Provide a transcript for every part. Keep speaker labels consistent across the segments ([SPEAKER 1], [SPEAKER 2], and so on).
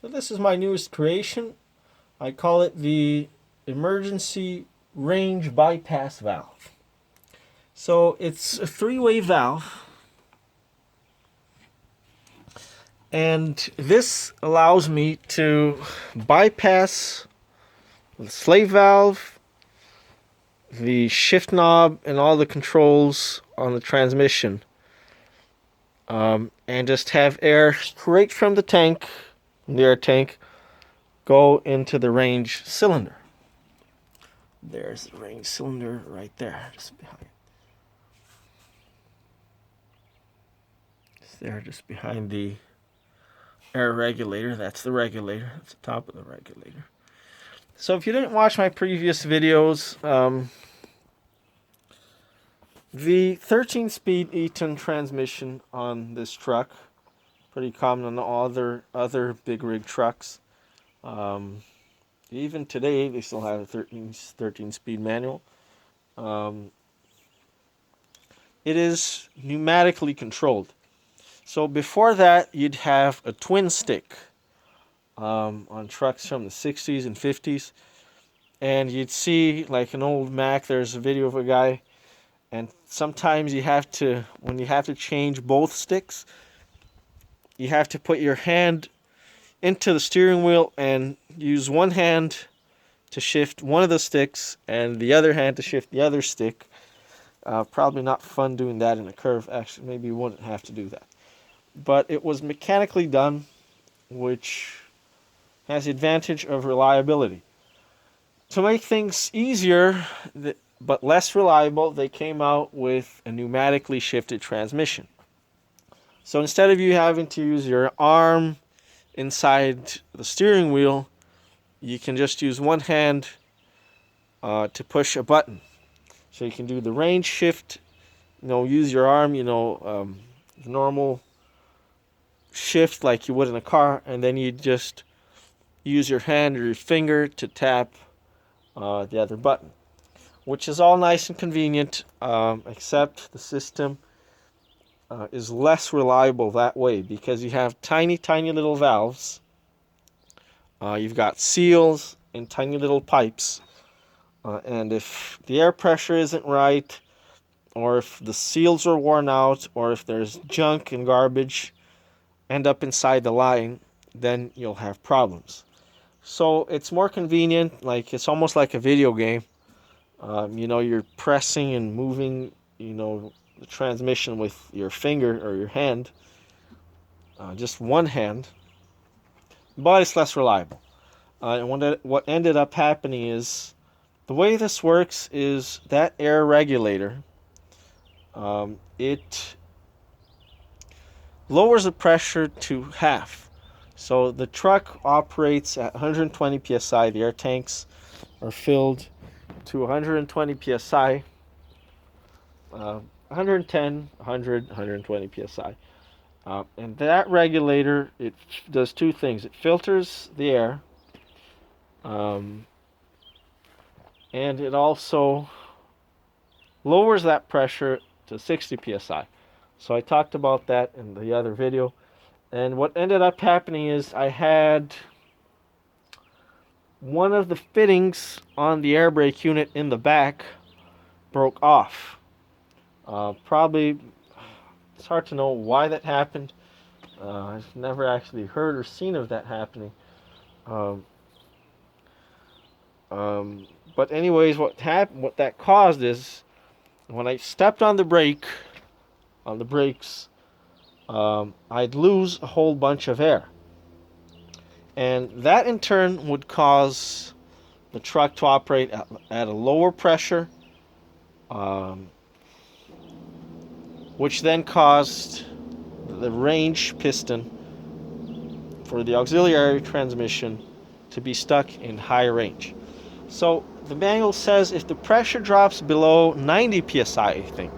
[SPEAKER 1] So this is my newest creation. I call it the emergency range bypass valve. So it's a three-way valve, and this allows me to bypass the slave valve, the shift knob, and all the controls on the transmission, and just have air straight from the tank, the air tank, go into the range cylinder. There's the range cylinder right there, just behind. It's there, just behind the air regulator. That's the regulator. That's the top of the regulator. So if you didn't watch my previous videos, the 13-speed Eaton transmission on this truck, pretty common on all other big rig trucks. Even today, they still have a 13-speed manual. It is pneumatically controlled. So before that, you'd have a twin stick on trucks from the 60s and 50s. And you'd see, like an old Mac, there's a video of a guy, and sometimes you have to, when you have to change both sticks, you have to put your hand into the steering wheel and use one hand to shift one of the sticks and the other hand to shift the other stick. Probably not fun doing that in a curve. Actually, maybe you wouldn't have to do that. But it was mechanically done, which has the advantage of reliability. To make things easier but less reliable, they came out with a pneumatically shifted transmission. So instead of you having to use your arm inside the steering wheel, you can just use one hand to push a button. So you can do the range shift, use your arm, normal shift like you would in a car, and then you just use your hand or your finger to tap the other button, which is all nice and convenient, except the system is less reliable that way because you have tiny little valves. You've got seals and tiny little pipes, and if the air pressure isn't right, or if the seals are worn out, or if there's junk and garbage end up inside the line, then you'll have problems. So it's more convenient, like it's almost like a video game. You're pressing and moving, the transmission with your finger or your hand, just one hand, but it's less reliable. And what ended up happening is, the way this works is that air regulator, it lowers the pressure to half. So the truck operates at 120 psi. The air tanks are filled to 120 psi, 110, 100, 120 psi. And that regulator, it does two things. It filters the air, and it also lowers that pressure to 60 psi. So I talked about that in the other video. And what ended up happening is I had one of the fittings on the air brake unit in the back broke off. Probably, it's hard to know why that happened. I've never actually heard or seen of that happening. But anyways, what that caused is, when I stepped on the brakes, I'd lose a whole bunch of air. And that in turn would cause the truck to operate at a lower pressure, which then caused the range piston for the auxiliary transmission to be stuck in high range. So the manual says if the pressure drops below 90 psi, I think,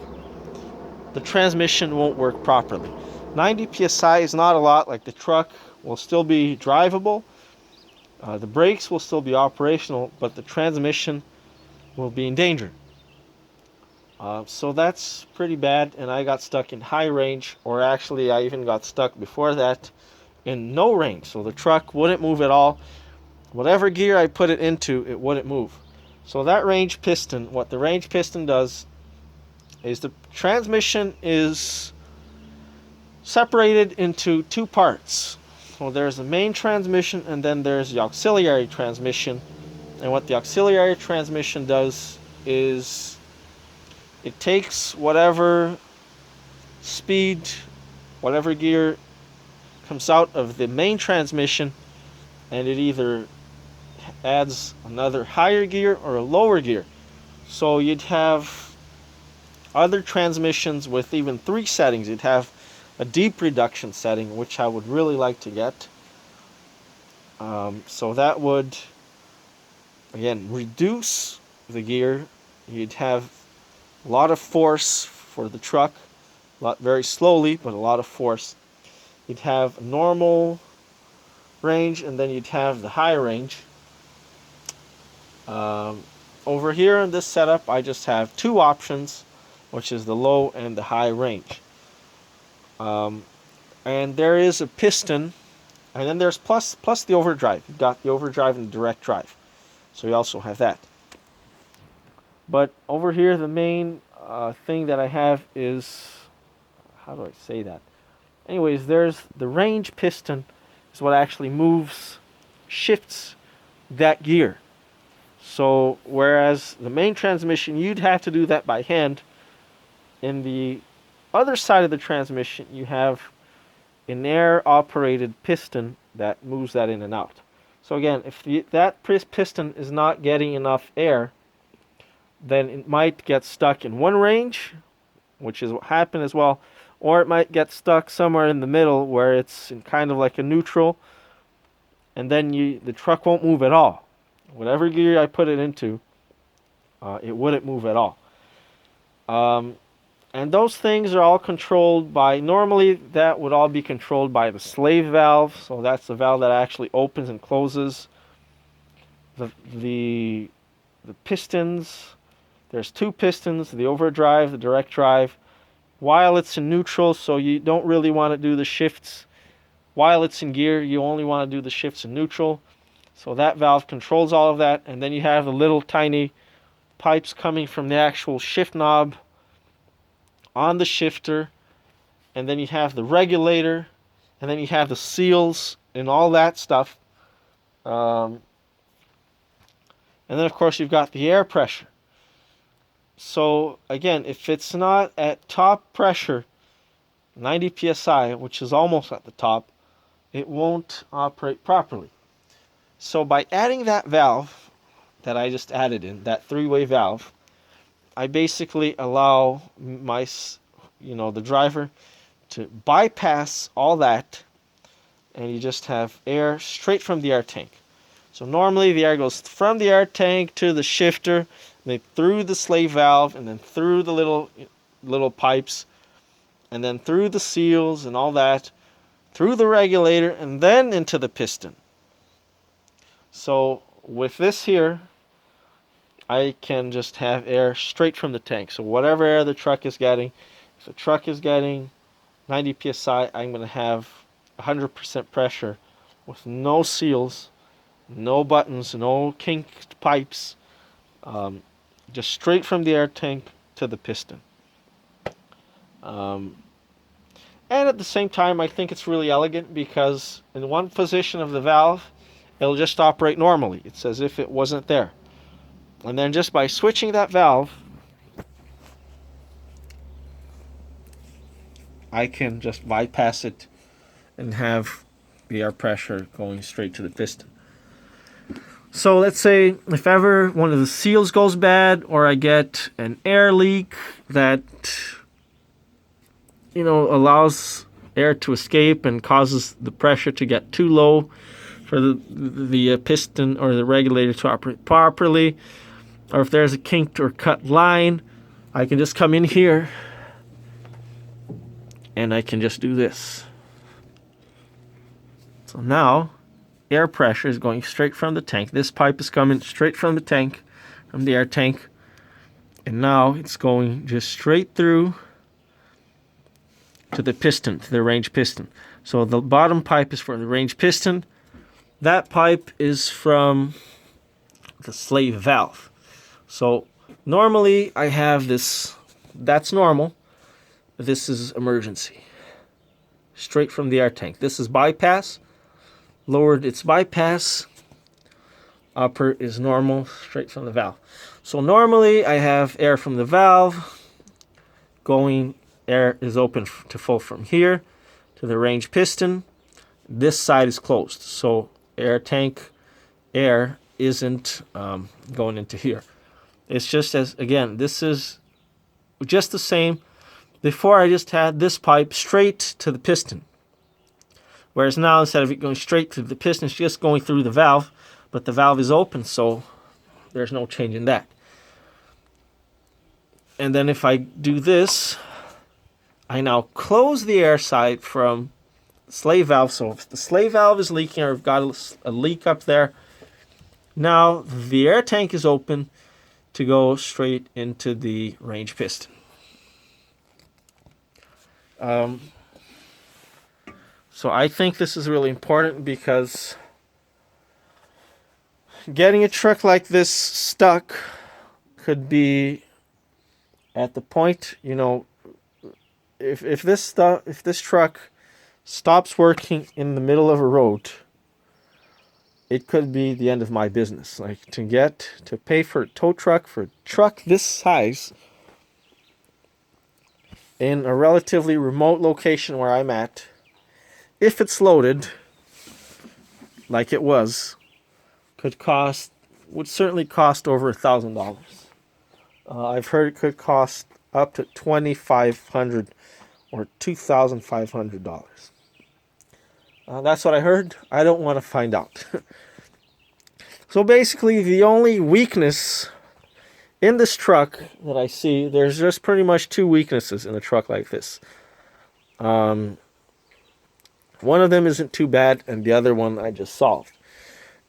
[SPEAKER 1] the transmission won't work properly. 90 psi is not a lot. Like, the truck will still be drivable, the brakes will still be operational, but the transmission will be in danger. So that's pretty bad, and I got stuck in high range, or actually I even got stuck before that in no range. So the truck wouldn't move at all. Whatever gear I put it into, it wouldn't move. So that range piston, what the range piston does is the transmission is separated into two parts. So there's the main transmission and then there's the auxiliary transmission. And what the auxiliary transmission does is it takes whatever speed, whatever gear comes out of the main transmission, and it either adds another higher gear or a lower gear. So you'd have other transmissions with even 3 settings. You'd have a deep reduction setting, which I would really like to get. So that would, again, reduce the gear. You'd have a lot of force for the truck, very slowly, but a lot of force. You'd have normal range, and then you'd have the high range. Over here in this setup, I just have 2 options, which is the low and the high range. And there is a piston, and then there's plus the overdrive. You've got the overdrive and the direct drive, so you also have that. But over here, the main thing that I have is, how do I say that? Anyways, there's the range piston is what actually shifts that gear. So whereas the main transmission, you'd have to do that by hand, in the other side of the transmission, you have an air-operated piston that moves that in and out. So again, if that piston is not getting enough air, then it might get stuck in one range, which is what happened as well, or it might get stuck somewhere in the middle where it's in kind of like a neutral, and then the truck won't move at all. Whatever gear I put it into, it wouldn't move at all. And those things are all controlled by, normally that would all be controlled by the slave valve. So that's the valve that actually opens and closes the pistons. There's 2 pistons, the overdrive, the direct drive. While it's in neutral, so you don't really want to do the shifts. While it's in gear, you only want to do the shifts in neutral. So that valve controls all of that. And then you have the little tiny pipes coming from the actual shift knob on the shifter. And then you have the regulator. And then you have the seals and all that stuff. And then, of course, you've got the air pressure. So, again, if it's not at top pressure, 90 psi, which is almost at the top, it won't operate properly. So by adding that valve that I just added in, that 3-way valve, I basically allow the driver to bypass all that, and you just have air straight from the air tank. So normally the air goes from the air tank to the shifter, then through the slave valve, and then through the little pipes, and then through the seals and all that, through the regulator, and then into the piston. So with this here, I can just have air straight from the tank. So whatever air the truck is getting, if the truck is getting 90 psi, I'm going to have 100% pressure with no seals, no buttons, no kinked pipes, just straight from the air tank to the piston. And at the same time, I think it's really elegant because in one position of the valve, it'll just operate normally. It's as if it wasn't there. And then just by switching that valve, I can just bypass it and have the air pressure going straight to the piston. So let's say if ever one of the seals goes bad, or I get an air leak that allows air to escape and causes the pressure to get too low for the piston or the regulator to operate properly, or if there's a kinked or cut line, I can just come in here and I can just do this. So now air pressure is going straight from the tank. This pipe is coming straight from the tank, from the air tank, and now it's going just straight through to the piston, to the range piston. So the bottom pipe is for the range piston. That pipe is from the slave valve. So normally I have this, that's normal. This is emergency. Straight from the air tank. This is bypass. Lowered, it's bypass. Upper is normal, straight from the valve. So normally I have air from the valve going, air is open to full from here to the range piston. This side is closed, so air tank air isn't going into here. It's just as, again, this is just the same. Before I just had this pipe straight to the piston. Whereas now, instead of it going straight to the piston, it's just going through the valve. But the valve is open, so there's no change in that. And then if I do this, I now close the air side from the slave valve. So if the slave valve is leaking, or I've got a leak up there, now the air tank is open to go straight into the range piston. So I think this is really important, because getting a truck like this stuck could be at the point, you know, if this truck stops working in the middle of a road, it could be the end of my business. Like, to pay for a tow truck for a truck this size in a relatively remote location where I'm at, if it's loaded, like it was, would certainly cost over $1,000. I've heard it could cost up to $2,500 or $2,500. That's what I heard. I don't want to find out. So basically, the only weakness in this truck that I see, there's just pretty much two weaknesses in a truck like this. One of them isn't too bad, and the other one I just solved.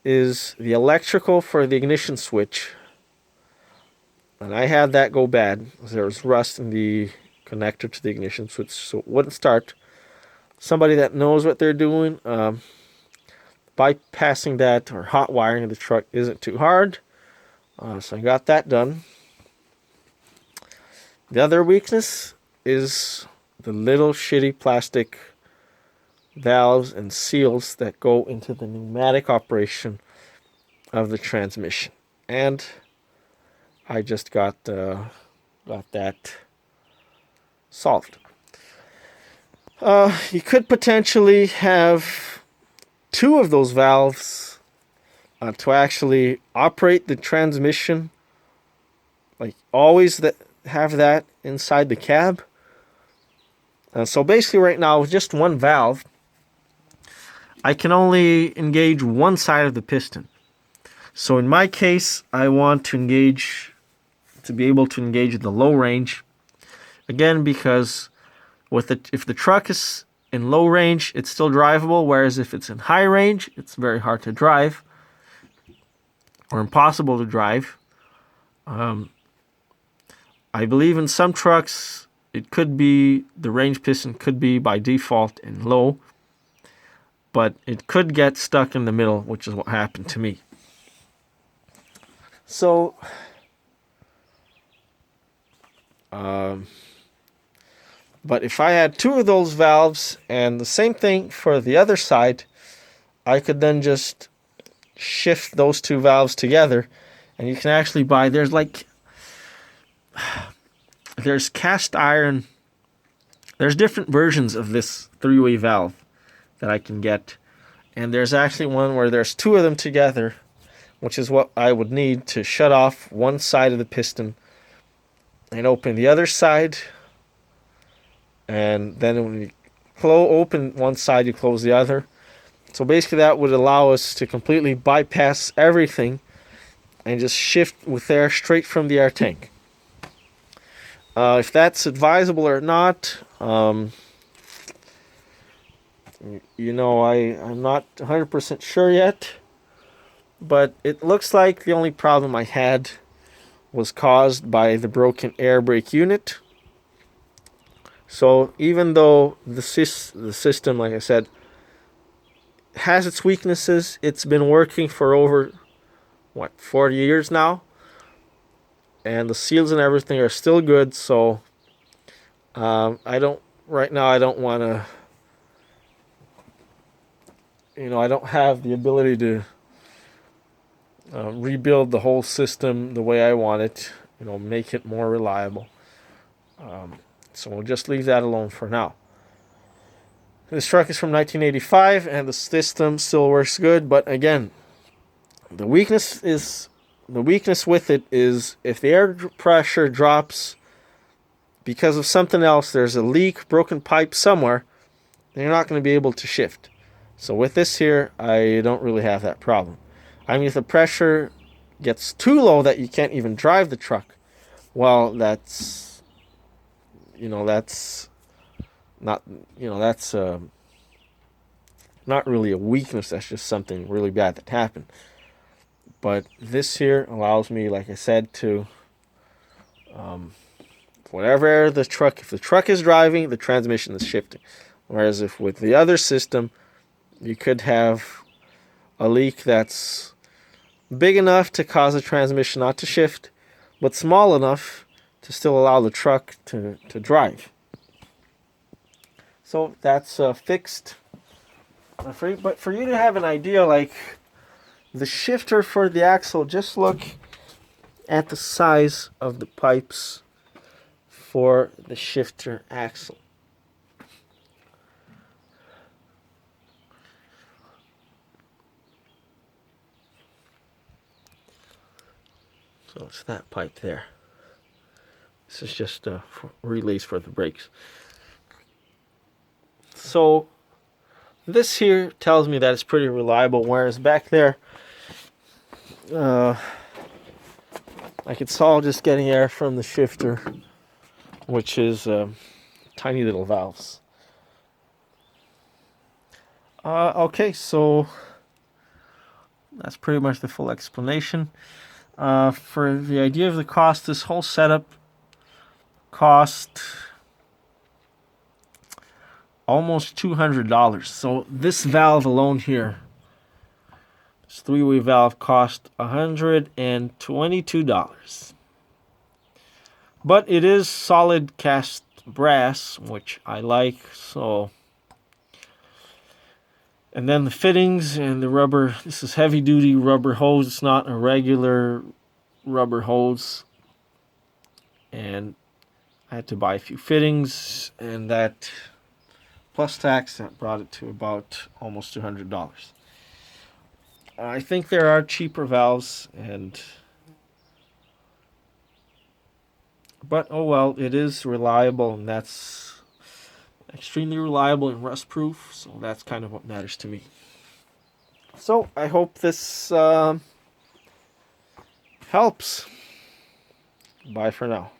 [SPEAKER 1] Is the electrical for the ignition switch. And I had that go bad. There was rust in the connector to the ignition switch, so it wouldn't start. Somebody that knows what they're doing, bypassing that or hot wiring the truck isn't too hard. So I got that done. The other weakness is the little shitty plastic valves and seals that go into the pneumatic operation of the transmission. And I just got that solved. You could potentially have two of those valves to actually operate the transmission. Like, always have that inside the cab. So basically right now, with just one valve, I can only engage one side of the piston. So in my case, I want to be able to engage the low range. Again, because if the truck is in low range, it's still drivable, whereas if it's in high range, it's very hard to drive or impossible to drive. I believe in some trucks, it could be the range piston could be by default in low, but it could get stuck in the middle, which is what happened to me. So, but if I had two of those valves, and the same thing for the other side, I could then just shift those two valves together, and you can actually buy, there's cast iron, there's different versions of this three-way valve that I can get, and there's actually one where there's two of them together, which is what I would need to shut off one side of the piston and open the other side. And then when you open one side, you close the other. So basically that would allow us to completely bypass everything and just shift with air straight from the air tank. If that's advisable or not, I'm not 100% sure yet. But it looks like the only problem I had was caused by the broken air brake unit. So even though the system, like I said, has its weaknesses, it's been working for over 40 years now, and the seals and everything are still good. So I don't right now. I don't want to. I don't have the ability to rebuild the whole system the way I want it. Make it more reliable. So we'll just leave that alone for now. This truck is from 1985, and the system still works good. But again, the weakness with it is if the air pressure drops because of something else, there's a leak, broken pipe somewhere, then you're not going to be able to shift. So with this here, I don't really have that problem. I mean, if the pressure gets too low that you can't even drive the truck, well, that's not not really a weakness. That's just something really bad that happened. But this here allows me, like I said, to whatever the truck. If the truck is driving, the transmission is shifting. Whereas if with the other system, you could have a leak that's big enough to cause the transmission not to shift, but small enough to still allow the truck to drive. So that's fixed. But for you to have an idea, like the shifter for the axle, just look at the size of the pipes for the shifter axle. So it's that pipe there. This is just relays for the brakes. So this here tells me that it's pretty reliable, whereas back there, like it's all just getting air from the shifter, which is tiny little valves. Okay, so that's pretty much the full explanation. For the idea of the cost, this whole setup cost almost $200. So this valve alone here, this three-way valve, cost $122. But it is solid cast brass, which I like. So, and then the fittings and the rubber. This is heavy-duty rubber hose. It's not a regular rubber hose. And I had to buy a few fittings, and that plus tax, that brought it to about almost $200. I think there are cheaper valves, but oh well, it is reliable, and that's extremely reliable and rust proof, so that's kind of what matters to me. So I hope this helps. Bye for now.